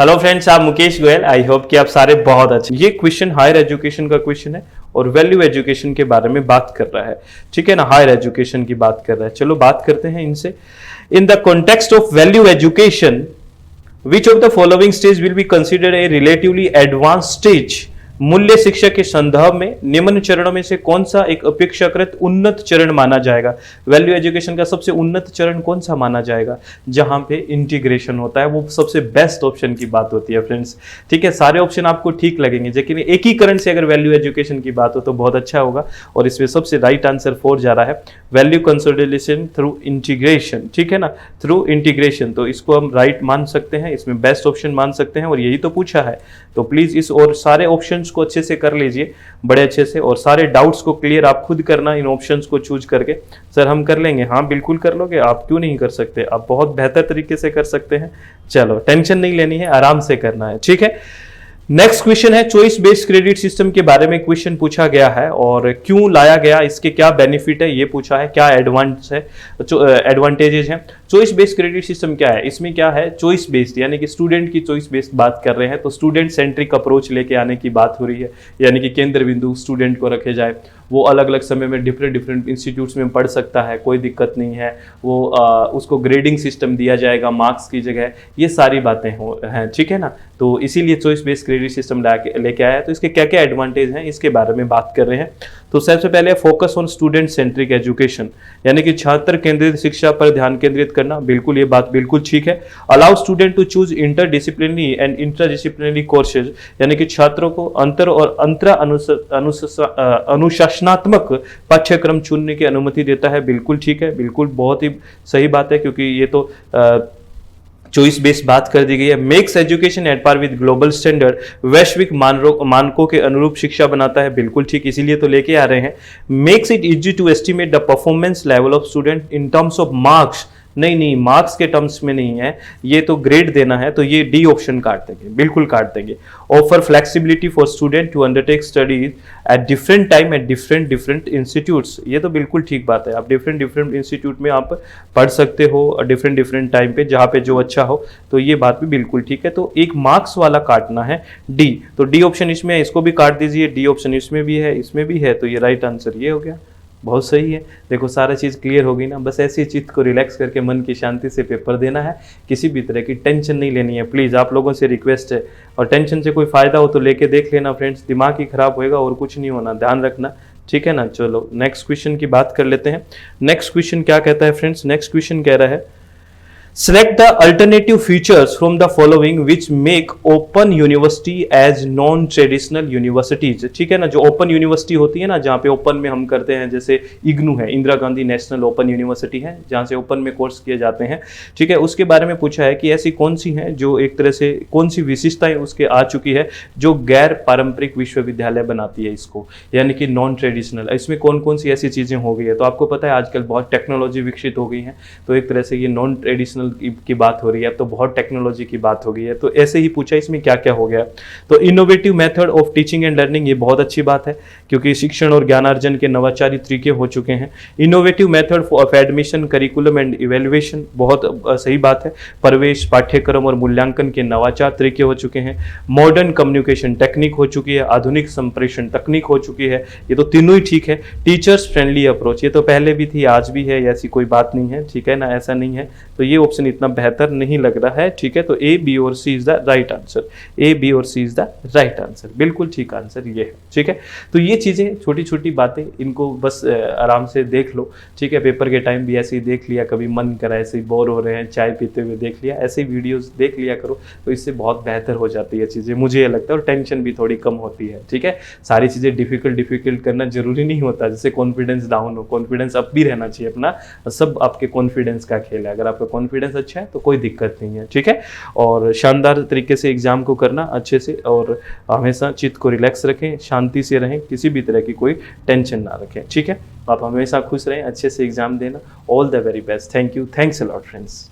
Hello friends, आप Mukesh Goyal. I hope कि आप सारे बहुत अच्छे। ये क्वेश्चन हायर एजुकेशन का क्वेश्चन है और वैल्यू एजुकेशन के बारे में बात कर रहा है। ठीक है ना, हायर एजुकेशन की बात कर रहा है। चलो बात करते हैं इनसे। In the context of value education, which of the following stage will be considered a relatively advance stage? मूल्य शिक्षा के संदर्भ में निम्न चरणों में से कौन सा एक अपेक्षाकृत उन्नत चरण माना जाएगा? वैल्यू एजुकेशन का सबसे उन्नत चरण कौन सा माना जाएगा? जहां पे इंटीग्रेशन होता है, वो सबसे बेस्ट ऑप्शन की बात होती है फ्रेंड्स। ठीक है, सारे ऑप्शन आपको ठीक लगेंगे, लेकिन एकीकरण से अगर वैल्यू एजुकेशन की बात हो तो बहुत अच्छा होगा। और इसमें सबसे राइट आंसर 4 जा रहा है, वैल्यू कंसोलिडेशन थ्रू इंटीग्रेशन। ठीक है ना, थ्रू इंटीग्रेशन। तो इसको हम राइट मान सकते हैं, इसमें बेस्ट ऑप्शन मान सकते हैं, और यही तो पूछा है। तो प्लीज इस और सारे ऑप्शंस को अच्छे से कर लीजिए, बड़े अच्छे से, और सारे डाउट्स को क्लियर आप खुद करना इन ऑप्शंस को चूज करके। सर हम कर लेंगे, हाँ बिल्कुल कर लोगे, आप क्यों नहीं कर सकते? आप बहुत बेहतर तरीके से कर सकते हैं। चलो टेंशन नहीं लेनी है, आराम से करना है। ठीक है, नेक्स्ट क्वेश्चन है, चॉइस बेस्ड क्रेडिट सिस्टम के बारे में क्वेश्चन पूछा गया है और क्यों लाया गया, इसके क्या बेनिफिट है ये पूछा है, क्या एडवांटेजेस हैं। चॉइस बेस्ड क्रेडिट सिस्टम क्या है? इसमें क्या है, चॉइस बेस्ड यानी कि स्टूडेंट की चॉइस बेस्ड बात कर रहे हैं। तो स्टूडेंट सेंट्रिक अप्रोच लेके आने की बात हो रही है, यानी कि केंद्र बिंदु स्टूडेंट को रखे जाए। वो अलग अलग समय में डिफरेंट इंस्टीट्यूट्स में पढ़ सकता है, कोई दिक्कत नहीं है। वो उसको ग्रेडिंग सिस्टम दिया जाएगा मार्क्स की जगह, ये सारी बातें हैं। ठीक है ना, तो इसीलिए चॉइस बेस्ड क्रेडिट सिस्टम लेके आया है। तो इसके क्या क्या एडवांटेज हैं इसके बारे में बात कर रहे हैं। तो सबसे पहले focus on student centric education, यानी कि छात्र केंद्रित शिक्षा पर ध्यान केंद्रित करना। बिल्कुल ये बात बिल्कुल ठीक है। Allow student to choose interdisciplinary and intradisciplinary courses, यानी कि छात्रों को अंतर और अंतरा अनुशासनात्मक पाठ्यक्रम चुनने की अनुमति देता है। बिल्कुल ठीक है, बिल्कुल बहुत ही सही बात है, क्योंकि ये तो चॉइस बेस्ड बात कर दी गई है। Makes education at par with global standard, वैश्विक मानकों के अनुरूप शिक्षा बनाता है। बिल्कुल ठीक, इसीलिए तो लेके आ रहे हैं। Makes it easy to estimate the performance level of student in terms of marks. नहीं, मार्क्स के टर्म्स में नहीं है, ये तो ग्रेड देना है, तो ये डी ऑप्शन काट देंगे, बिल्कुल काट देंगे। Offer flexibility for student to undertake studies at different time at different institutes, ये तो बिल्कुल ठीक बात है। आप डिफरेंट इंस्टीट्यूट में आप पढ़ सकते हो डिफरेंट टाइम पे, जहाँ पे जो अच्छा हो, तो ये बात भी बिल्कुल ठीक है। तो एक मार्क्स वाला काटना है डी, तो डी ऑप्शन इसमें है, इसको भी काट दीजिए। डी ऑप्शन इसमें भी है, इसमें भी है, तो ये राइट आंसर ये हो गया। बहुत सही है। देखो सारा चीज़ क्लियर हो गई ना, बस ऐसी चित्त को रिलैक्स करके मन की शांति से पेपर देना है, किसी भी तरह की टेंशन नहीं लेनी है। प्लीज़ आप लोगों से रिक्वेस्ट है, और टेंशन से कोई फ़ायदा हो तो लेके देख लेना फ्रेंड्स, दिमाग ही खराब होएगा और कुछ नहीं होना, ध्यान रखना। ठीक है ना, चलो नेक्स्ट क्वेश्चन की बात कर लेते हैं। नेक्स्ट क्वेश्चन क्या कहता है फ्रेंड्स? नेक्स्ट क्वेश्चन कह रहा है, select the alternative features from the following which make open university as non traditional universities। ठीक है ना, जो ओपन यूनिवर्सिटी होती है ना, जहाँ पे ओपन में हम करते हैं, जैसे इग्नू है, Indira Gandhi national open university है, जहाँ से ओपन में कोर्स किए जाते हैं। ठीक है, उसके बारे में पूछा है कि ऐसी कौन सी हैं जो एक तरह से कौन सी विशेषताएं उसके आ चुकी है जो गैर पारंपरिक विश्वविद्यालय बनाती है इसको, यानी कि नॉन ट्रेडिशनल। इसमें कौन कौन सी ऐसी चीज़ें हो गई है? तो आपको पता है आजकल बहुत टेक्नोलॉजी विकसित हो गई है, तो एक तरह से ये नॉन ट्रेडिशनल की बात हो रही है, अब तो बहुत टेक्नोलॉजी की बात हो गई है। तो ऐसे ही पूछा इसमें क्या क्या हो गया। तो innovative method of teaching and learning, ये बहुत अच्छी बात है, क्योंकि शिक्षण और ज्ञानार्जन के नवाचारी तरीके हो चुके हैं। Innovative method of admission, curriculum and evaluation, बहुत सही बात है। प्रवेश, पाठ्यक्रम और मूल्यांकन के नवाचार तरीके हो चुके हैं। मॉडर्न कम्युनिकेशन टेक्निक हो चुकी है, आधुनिक संप्रेषण तकनीक हो चुकी है, ये तो तीनों ही ठीक है। टीचर्स फ्रेंडली अप्रोच, ये तो पहले भी थी, आज भी है, ऐसी कोई बात नहीं है। ठीक है ना, ऐसा नहीं है, तो ये ऑप्शन इतना बेहतर नहीं लग रहा है। ठीक है, तो ए, बी और C is the right answer. A, B और C is the right answer, बिल्कुल ठीक आंसर ये है। ठीक है, तो ये चीजें छोटी छोटी बातें, इनको बस आराम से देख लो। ठीक है, पेपर के टाइम भी ऐसे ही देख लिया, कभी मन करा ऐसे ही बोर हो रहे हैं चाय पीते हुए देख लिया, ऐसे ही वीडियोस देख लिया करो, तो इससे बहुत बेहतर हो जाती है चीजें, मुझे ये लगता है, और टेंशन भी थोड़ी कम होती है। ठीक है, सारी चीजें डिफिकल्ट करना जरूरी नहीं होता, जैसे कॉन्फिडेंस डाउन हो, कॉन्फिडेंस अप भी रहना चाहिए अपना, सब आपके कॉन्फिडेंस का खेल है। अगर आपका कॉन्फिडेंस अच्छा है तो कोई दिक्कत नहीं है। ठीक है, और शानदार तरीके से एग्जाम को करना अच्छे से, और हमेशा चित्त को रिलैक्स रखें, शांति से रहें, किसी भी तरह की कोई टेंशन ना रखें। ठीक है, आप हमेशा खुश रहें, अच्छे से एग्जाम देना। All the very best. Thank you, thanks a lot friends.